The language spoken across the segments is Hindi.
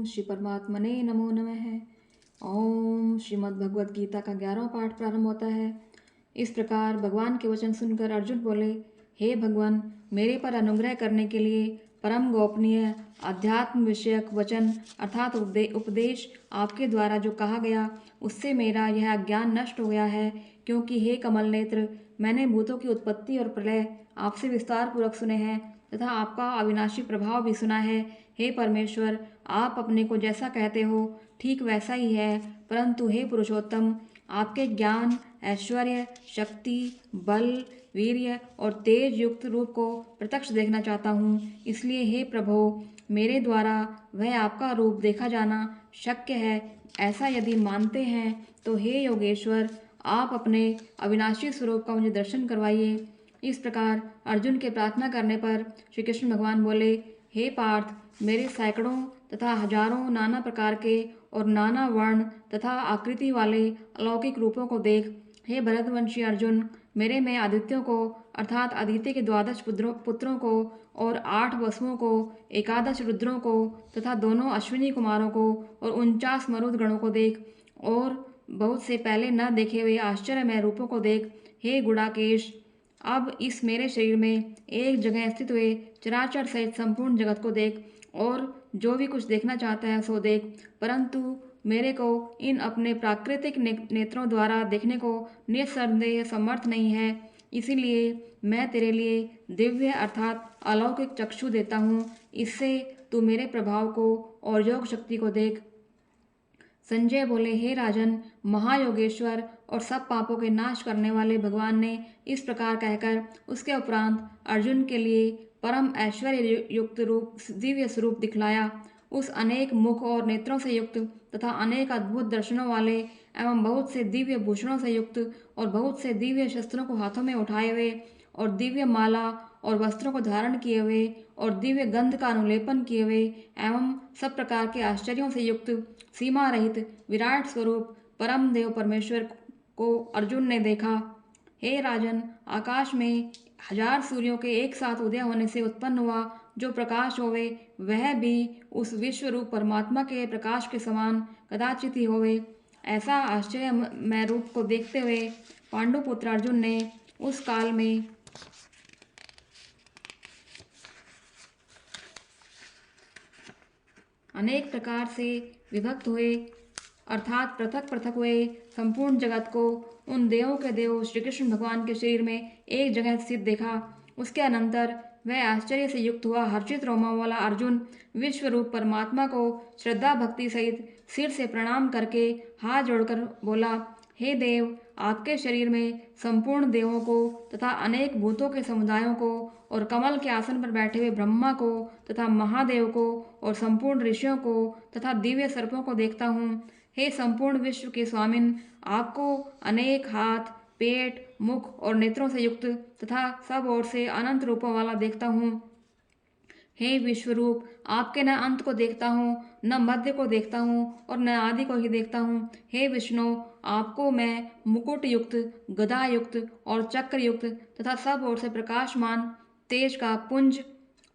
ओम श्री परमात्मने नमो नमः। ओम श्रीमद् भगवद गीता का 11वां पाठ प्रारंभ होता है। इस प्रकार भगवान के वचन सुनकर अर्जुन बोले, हे भगवान, मेरे पर अनुग्रह करने के लिए परम गोपनीय अध्यात्म विषयक वचन अर्थात उपदेश आपके द्वारा जो कहा गया उससे मेरा यह अज्ञान नष्ट हो गया है। क्योंकि हे कमल नेत्र, मैंने भूतों की उत्पत्ति और प्रलय आपसे विस्तार पूर्वक सुने हैं तथा आपका अविनाशी प्रभाव भी सुना है। हे परमेश्वर, आप अपने को जैसा कहते हो ठीक वैसा ही है, परंतु हे पुरुषोत्तम, आपके ज्ञान, ऐश्वर्य, शक्ति, बल, वीर्य और तेज युक्त रूप को प्रत्यक्ष देखना चाहता हूँ। इसलिए हे प्रभो, मेरे द्वारा वह आपका रूप देखा जाना शक्य है, ऐसा यदि मानते हैं तो हे योगेश्वर, आप अपने अविनाशी स्वरूप का मुझे दर्शन करवाइए। इस प्रकार अर्जुन के प्रार्थना करने पर श्री कृष्ण भगवान बोले, हे पार्थ, मेरे सैकड़ों तथा हजारों नाना प्रकार के और नाना वर्ण तथा आकृति वाले अलौकिक रूपों को देख। हे भरतवंशी अर्जुन, मेरे में आदित्यों को अर्थात आदित्य के 12 पुत्रों को और 8 वसुओं को, 11 रुद्रों को तथा दोनों अश्विनी कुमारों को और 49 मरुद गणों को देख, और बहुत से पहले न देखे हुए आश्चर्यमय रूपों को देख। हे गुड़ाकेश, अब इस मेरे शरीर में एक जगह स्थित हुए चराचर सहित संपूर्ण जगत को देख, और जो भी कुछ देखना चाहता है सो देख, परंतु मेरे को इन अपने प्राकृतिक नेत्रों द्वारा देखने को निस्संदेह समर्थ नहीं है। इसीलिए मैं तेरे लिए दिव्य अर्थात अलौकिक चक्षु देता हूँ, इससे तू मेरे प्रभाव को और योग शक्ति को देख। संजय बोले, हे राजन, महायोगेश्वर और सब पापों के नाश करने वाले भगवान ने इस प्रकार कहकर उसके उपरांत अर्जुन के लिए परम ऐश्वर्य युक्त रूप दिव्य स्वरूप दिखलाया। उस अनेक मुख और नेत्रों से युक्त तथा अनेक अद्भुत दर्शनों वाले एवं बहुत से दिव्य भूषणों से युक्त और बहुत से दिव्य शस्त्रों को हाथों में उठाए हुए और दिव्य माला और वस्त्रों को धारण किए हुए और दिव्य गंध का अनुलेपन किए हुए एवं सब प्रकार के आश्चर्यों से युक्त सीमा रहित विराट स्वरूप परम देव परमेश्वर को अर्जुन ने देखा। हे राजन, आकाश में 1000 सूर्यों के एक साथ उदय होने से उत्पन्न हुआ जो प्रकाश होवे, वह भी उस विश्व रूप परमात्मा के प्रकाश के समान कदाचित ही होवे। ऐसा आश्चर्यमय रूप को देखते हुए पांडुपुत्र अर्जुन ने उस काल में अनेक प्रकार से विभक्त हुए अर्थात पृथक पृथक हुए संपूर्ण जगत को उन देवों के देव श्री कृष्ण भगवान के शरीर में एक जगह स्थित देखा। उसके अनंतर वह आश्चर्य से युक्त हुआ हर्षित रोमों वाला अर्जुन विश्व रूप परमात्मा को श्रद्धा भक्ति सहित सिर से प्रणाम करके हाथ जोड़कर बोला, हे देव, आपके शरीर में संपूर्ण देवों को तथा अनेक भूतों के समुदायों को और कमल के आसन पर बैठे हुए ब्रह्मा को तथा महादेव को और संपूर्ण ऋषियों को तथा दिव्य सर्पों को देखता हूँ। हे संपूर्ण विश्व के स्वामिन, आपको अनेक हाथ, पेट, मुख और नेत्रों से युक्त तथा सब ओर से अनंत रूपों वाला देखता हूँ। हे विश्वरूप, आपके न अंत को देखता हूँ, न मध्य को देखता हूँ और न आदि को ही देखता हूँ। हे विष्णु, आपको मैं मुकुट युक्त, गदा युक्त और चक्र युक्त तथा सब ओर से प्रकाशमान तेज का पुंज,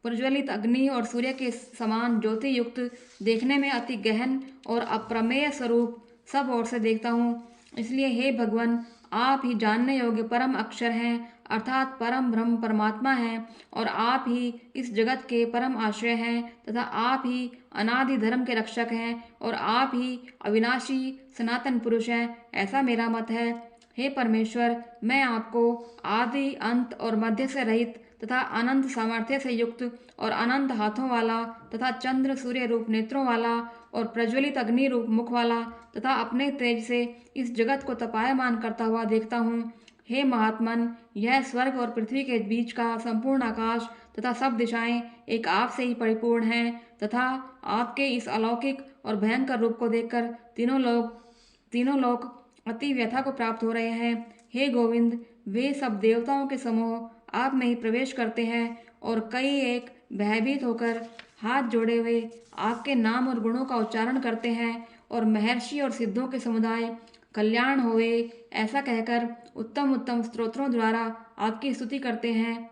प्रज्वलित अग्नि और सूर्य के समान ज्योति युक्त, देखने में अति गहन और अप्रमेय स्वरूप सब ओर से देखता हूँ। इसलिए हे भगवान, आप ही जानने योग्य परम अक्षर हैं अर्थात परम ब्रह्म परमात्मा हैं, और आप ही इस जगत के परम आश्रय हैं तथा आप ही अनादि धर्म के रक्षक हैं और आप ही अविनाशी सनातन पुरुष हैं, ऐसा मेरा मत है। हे परमेश्वर, मैं आपको आदि अंत और मध्य से रहित तथा अनंत सामर्थ्य से युक्त और अनंत हाथों वाला तथा चंद्र सूर्य रूप नेत्रों वाला और प्रज्वलित अग्नि रूप मुख वाला तथा अपने तेज से इस जगत को तपायमान करता हुआ देखता हूँ। हे महात्मन, यह स्वर्ग और पृथ्वी के बीच का संपूर्ण आकाश तथा सब दिशाएं एक आप से ही परिपूर्ण हैं तथा आपके इस अलौकिक और भयंकर रूप को देखकर तीनों लोग अति व्यथा को प्राप्त हो रहे हैं। हे गोविंद, वे सब देवताओं के समूह आप में ही प्रवेश करते हैं और कई एक भयभीत होकर हाथ जोड़े हुए आपके नाम और गुणों का उच्चारण करते हैं और महर्षि और सिद्धों के समुदाय कल्याण होवे ऐसा कहकर उत्तम उत्तम स्तोत्रों द्वारा आपकी स्तुति करते हैं।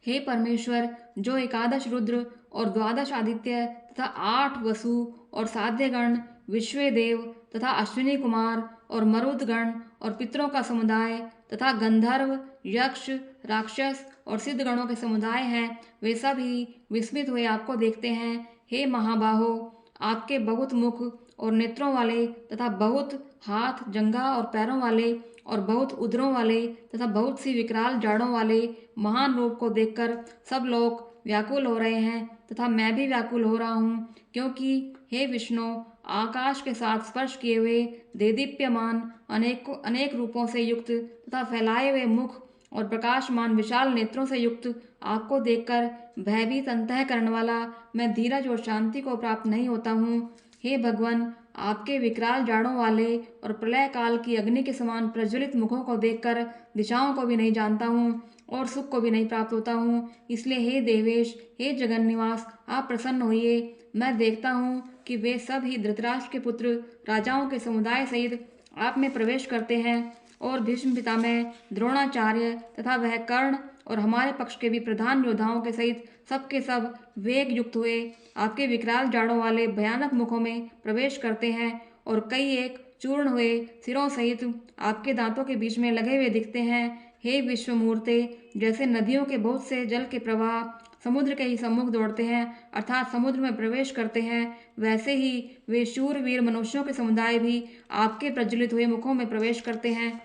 हे परमेश्वर, जो एकादश रुद्र और द्वादश आदित्य तथा 8 वसु और साध्यगण, विश्वेदेव तथा अश्विनी कुमार और मरुदगण और पितरों का समुदाय तथा गंधर्व, यक्ष, राक्षस और सिद्धगणों के समुदाय हैं, वे सब ही विस्मित हुए आपको देखते हैं। हे महाबाहो, आपके बहुत मुख और नेत्रों वाले तथा बहुत हाथ, जंघा और पैरों वाले और बहुत उदरों वाले तथा बहुत सी विकराल जाड़ों वाले महान रूप को देखकर सब लोग व्याकुल हो रहे हैं तथा मैं भी व्याकुल हो रहा हूँ, क्योंकि हे विष्णु, आकाश के साथ स्पर्श किए हुए देदीप्यमान अनेक रूपों से युक्त तथा फैलाए हुए मुख और प्रकाशमान विशाल नेत्रों से युक्त आपको देखकर भयभीत अंतःकरण वाला मैं धीरज और शांति को प्राप्त नहीं होता हूँ। हे भगवान, आपके विकराल जाड़ों वाले और प्रलय काल की अग्नि के समान प्रज्वलित मुखों को देखकर दिशाओं को भी नहीं जानता हूँ और सुख को भी नहीं प्राप्त होता हूँ। इसलिए हे देवेश, हे जगन निवास, आप प्रसन्न होइए। मैं देखता हूँ कि वे सब ही धृतराष्ट्र के पुत्र राजाओं के समुदाय सहित आप में प्रवेश करते हैं और भीष्म पितामह, द्रोणाचार्य तथा वह कर्ण और हमारे पक्ष के भी प्रधान योद्धाओं के सहित सबके सब वेग युक्त हुए आपके विकराल जाड़ों वाले भयानक मुखों में प्रवेश करते हैं और कई एक चूर्ण हुए सिरों सहित आपके दांतों के बीच में लगे हुए दिखते हैं। हे विश्वमूर्ते, जैसे नदियों के बहुत से जल के प्रवाह समुद्र के ही सम्मुख दौड़ते हैं अर्थात समुद्र में प्रवेश करते हैं, वैसे ही वे शूरवीर मनुष्यों के समुदाय भी आपके प्रज्वलित हुए मुखों में प्रवेश करते हैं।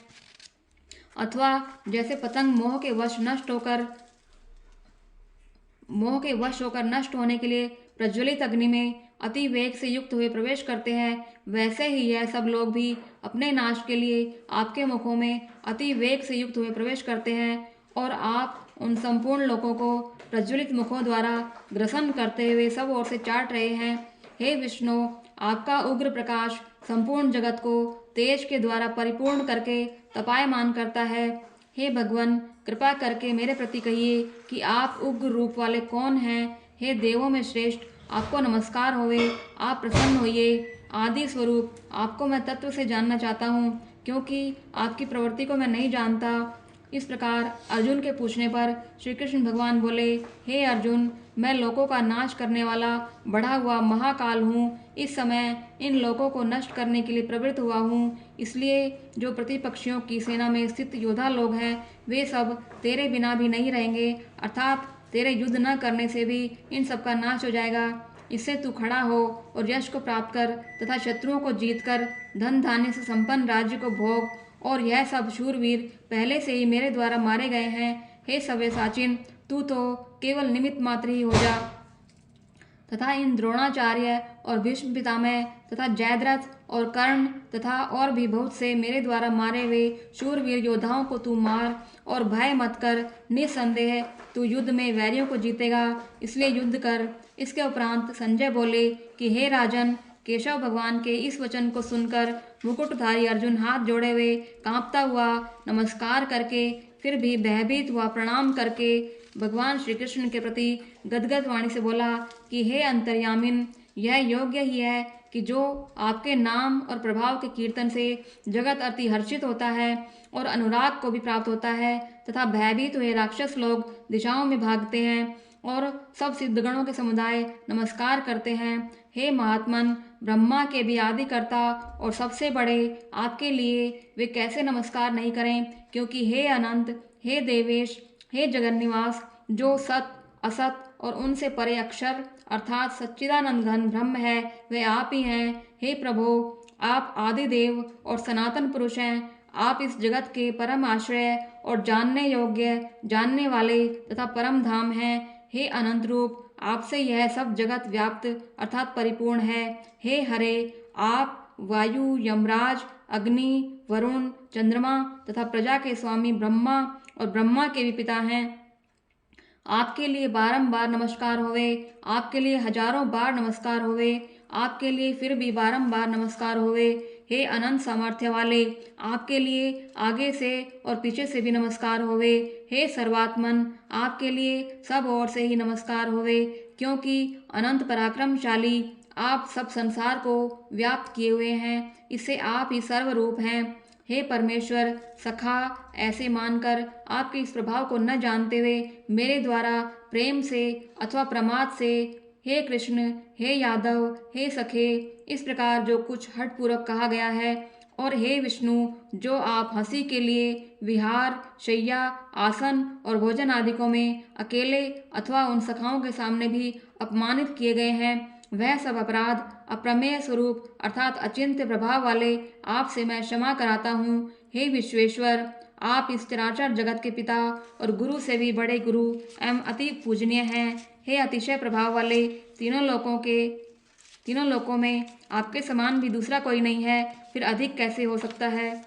अथवा जैसे पतंग मोह के वश होकर नष्ट होने के लिए प्रज्वलित अग्नि में अति वेग से युक्त हुए प्रवेश करते हैं, वैसे ही यह सब लोग भी अपने नाश के लिए आपके मुखों में अति वेग से युक्त हुए प्रवेश करते हैं और आप उन संपूर्ण लोगों को प्रज्वलित मुखों द्वारा ग्रसन करते हुए सब ओर से चाट रहे हैं। हे विष्णु, आपका उग्र प्रकाश संपूर्ण जगत को तेज के द्वारा परिपूर्ण करके तपायमान करता है। हे भगवान, कृपा करके मेरे प्रति कहिए कि आप उग्र रूप वाले कौन हैं। हे देवों में श्रेष्ठ, आपको नमस्कार होवे, आप प्रसन्न होइए। आदि स्वरूप, आपको मैं तत्व से जानना चाहता हूँ, क्योंकि आपकी प्रवृत्ति को मैं नहीं जानता। इस प्रकार अर्जुन के पूछने पर श्री कृष्ण भगवान बोले, हे अर्जुन, मैं लोकों का नाश करने वाला बढ़ा हुआ महाकाल हूँ। इस समय इन लोकों को नष्ट करने के लिए प्रवृत्त हुआ हूँ। इसलिए जो प्रतिपक्षियों की सेना में स्थित योद्धा लोग हैं, वे सब तेरे बिना भी नहीं रहेंगे, अर्थात तेरे युद्ध न करने से भी इन सब का नाश हो जाएगा। इससे तू खड़ा हो और यश को प्राप्त कर तथा शत्रुओं को जीतकर धन धान्य से संपन्न राज्य को भोग। और यह सब शूरवीर पहले से ही मेरे द्वारा मारे गए हैं। हे सव्यसाचिन, तू तो केवल निमित्त मात्र ही हो जा तथा इन द्रोणाचार्य और भीष्म पितामह तथा जयद्रथ और कर्ण तथा और भी बहुत से मेरे द्वारा मारे हुए शूरवीर योद्धाओं को तू मार और भय मत कर। निसंदेह तू युद्ध में वैरियों को जीतेगा, इसलिए युद्ध कर। इसके उपरांत संजय बोले कि हे राजन, केशव भगवान के इस वचन को सुनकर मुकुटधारी अर्जुन हाथ जोड़े हुए कांपता हुआ नमस्कार करके फिर भी भयभीत हुआ प्रणाम करके भगवान श्री कृष्ण के प्रति गदगद वाणी से बोला कि हे अंतर्यामिन, यह योग्य ही है कि जो आपके नाम और प्रभाव के कीर्तन से जगत अति हर्षित होता है और अनुराग को भी प्राप्त होता है तथा भयभीत हुए राक्षस लोग दिशाओं में भागते हैं और सब सिद्धगणों के समुदाय नमस्कार करते हैं। हे महात्मन, ब्रह्मा के भी आदि कर्ता और सबसे बड़े आपके लिए वे कैसे नमस्कार नहीं करें, क्योंकि हे अनंत, हे देवेश, हे जगन्निवास, जो सत, असत और उनसे परे अक्षर अर्थात सच्चिदानंद घन ब्रह्म है, वे आप ही हैं। हे प्रभो, आप आदि देव और सनातन पुरुष हैं। आप इस जगत के परम आश्रय और जानने योग्य, जानने वाले तथा परम धाम हैं। हे अनंत रूप, आपसे यह सब जगत व्याप्त अर्थात परिपूर्ण है। हे हरे, आप वायु, यमराज, अग्नि, वरुण, चंद्रमा तथा प्रजा के स्वामी ब्रह्मा और ब्रह्मा के भी पिता हैं। आपके लिए बारंबार नमस्कार होवे, आपके लिए हजारों बार नमस्कार होवे, आपके लिए फिर भी बारंबार नमस्कार होवे। हे अनंत सामर्थ्य वाले, आपके लिए आगे से और पीछे से भी नमस्कार होवे। हे सर्वात्मन, आपके लिए सब ओर से ही नमस्कार होवे, क्योंकि अनंत पराक्रमशाली आप सब संसार को व्याप्त किए हुए हैं। इससे आप ही सर्वरूप हैं। हे परमेश्वर, सखा ऐसे मानकर आपके इस प्रभाव को न जानते हुए मेरे द्वारा प्रेम से अथवा प्रमाद से हे कृष्ण, हे यादव, हे सखे, इस प्रकार जो कुछ हठपूर्वक कहा गया है, और हे विष्णु, जो आप हंसी के लिए विहार, शैया, आसन और भोजन आदिकों में अकेले अथवा उन सखाओं के सामने भी अपमानित किए गए हैं, वह सब अपराध अप्रमेय स्वरूप अर्थात अचिंत्य प्रभाव वाले आपसे मैं क्षमा कराता हूँ। हे विश्वेश्वर, आप इस चराचर जगत के पिता और गुरु से भी बड़े गुरु एवं अति पूजनीय हैं। हे अतिशय प्रभाव वाले, तीनों लोकों में आपके समान भी दूसरा कोई नहीं है, फिर अधिक कैसे हो सकता है।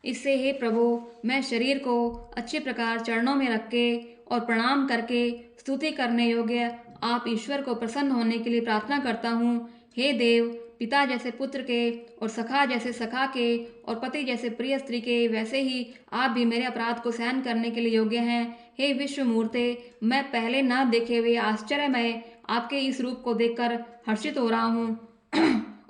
इससे हे प्रभु, मैं शरीर को अच्छे प्रकार चरणों में रख के और प्रणाम करके स्तुति करने योग्य आप ईश्वर को प्रसन्न होने के लिए प्रार्थना करता हूँ। हे देव, पिता जैसे पुत्र के और सखा जैसे सखा के और पति जैसे प्रिय स्त्री के, वैसे ही आप भी मेरे अपराध को सहन करने के लिए योग्य हैं। हे विश्व मूर्ते, मैं पहले न देखे हुए आश्चर्यमय आपके इस रूप को देखकर हर्षित हो रहा हूँ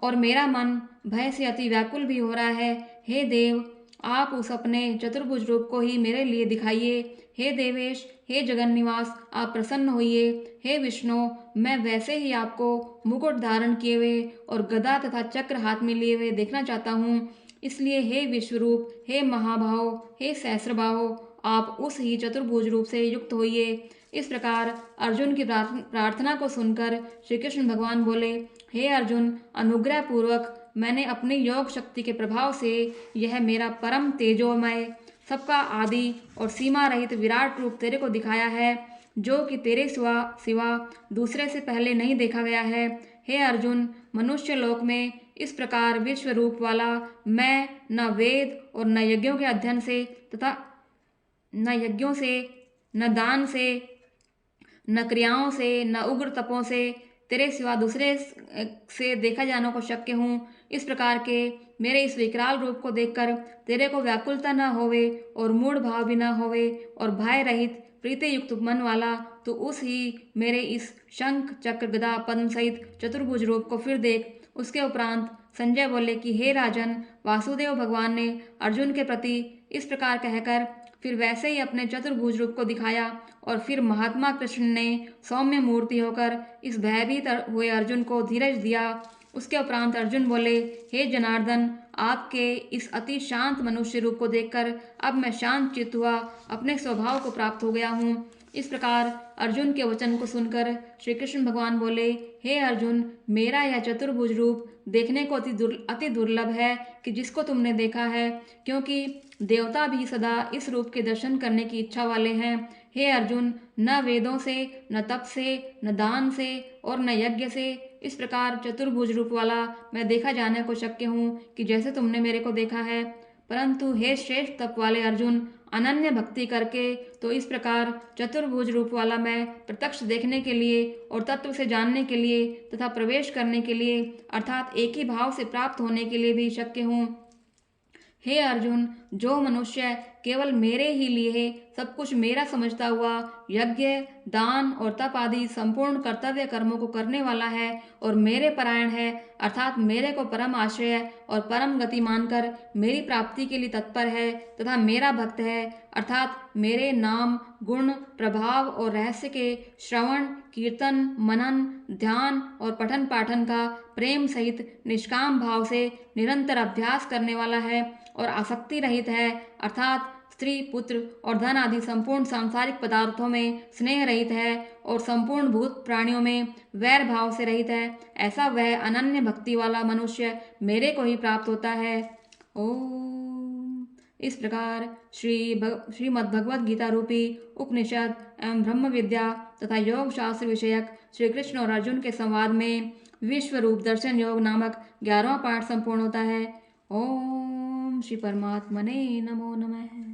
और मेरा मन भय से अति व्याकुल भी हो रहा है। हे देव, आप उस अपने चतुर्भुज रूप को ही मेरे लिए दिखाइए। हे देवेश, हे जगन निवास, आप प्रसन्न होइए। हे विष्णु, मैं वैसे ही आपको मुकुट धारण किए हुए और गदा तथा चक्र हाथ में लिए हुए देखना चाहता हूँ। इसलिए हे विश्वरूप, हे महाभाव, हे सहस्रबाहो, आप उस ही चतुर्भुज रूप से युक्त होइए। इस प्रकार अर्जुन की प्रार्थना को सुनकर श्री कृष्ण भगवान बोले, हे अर्जुन, अनुग्रह पूर्वक मैंने अपनी योग शक्ति के प्रभाव से यह मेरा परम तेजोमय, सबका आदि और सीमा रहित विराट रूप तेरे को दिखाया है, जो कि तेरे सिवा दूसरे से पहले नहीं देखा गया है। हे अर्जुन, मनुष्य लोक में इस प्रकार विश्व रूप वाला मैं न वेद और न यज्ञों के अध्ययन से तथा न यज्ञों से, न दान से, न क्रियाओं से, न उग्र तपों से तेरे सिवा दूसरे से देखा जाने को शक्य हूँ। इस प्रकार के मेरे इस विकराल रूप को देखकर तेरे को व्याकुलता न होवे और मूढ़ भाव भी न होवे और भय रहित प्रीति युक्त मन वाला तो उस ही मेरे इस शंख चक्र गदा पद्म सहित चतुर्भुज रूप को फिर देख। उसके उपरांत संजय बोले कि हे राजन, वासुदेव भगवान ने अर्जुन के प्रति इस प्रकार कहकर फिर वैसे ही अपने चतुर्भुज रूप को दिखाया और फिर महात्मा कृष्ण ने सौम्य मूर्ति होकर इस भयभीत हुए अर्जुन को धीरज दिया। उसके उपरांत अर्जुन बोले, हे जनार्दन, आपके इस अति शांत मनुष्य रूप को देखकर अब मैं शांत चित्त हुआ अपने स्वभाव को प्राप्त हो गया हूँ। इस प्रकार अर्जुन के वचन को सुनकर श्री कृष्ण भगवान बोले, हे अर्जुन, मेरा यह चतुर्भुज रूप देखने को अति दुर्लभ है कि जिसको तुमने देखा है, क्योंकि देवता भी सदा इस रूप के दर्शन करने की इच्छा वाले हैं। हे अर्जुन, न वेदों से, न तप से, न दान से और न यज्ञ से इस प्रकार चतुर्भुज रूप वाला मैं देखा जाने को शक्य हूँ कि जैसे तुमने मेरे को देखा है। परंतु हे श्रेष्ठ तप वाले अर्जुन, अनन्य भक्ति करके तो इस प्रकार चतुर्भुज रूप वाला मैं प्रत्यक्ष देखने के लिए और तत्व से जानने के लिए तथा प्रवेश करने के लिए अर्थात एक ही भाव से प्राप्त होने के लिए भी शक्य हूँ। हे अर्जुन, जो मनुष्य केवल मेरे ही लिए सब कुछ मेरा समझता हुआ यज्ञ, दान और तप आदि संपूर्ण कर्तव्य कर्मों को करने वाला है और मेरे परायण है अर्थात मेरे को परम आश्रय और परम गति मानकर मेरी प्राप्ति के लिए तत्पर है तथा मेरा भक्त है अर्थात मेरे नाम, गुण, प्रभाव और रहस्य के श्रवण, कीर्तन, मनन, ध्यान और पठन पाठन का प्रेम सहित निष्काम भाव से निरंतर अभ्यास करने वाला है और आसक्ति रहित है अर्थात स्त्री, पुत्र और धन आदि संपूर्ण सांसारिक पदार्थों में स्नेह रहित है और संपूर्ण भूत प्राणियों में वैर भाव से रहित है, ऐसा वह अनन्य भक्ति वाला मनुष्य मेरे को ही प्राप्त होता है। ओम। इस प्रकार श्रीमद् भगवद गीता रूपी उपनिषद एवं ब्रह्म विद्या तथा योग शास्त्र विषयक श्री कृष्ण और अर्जुन के संवाद में विश्व रूप दर्शन योग नामक 11वां पाठ संपूर्ण होता है। ओम श्री परमात्मने नमो नमः।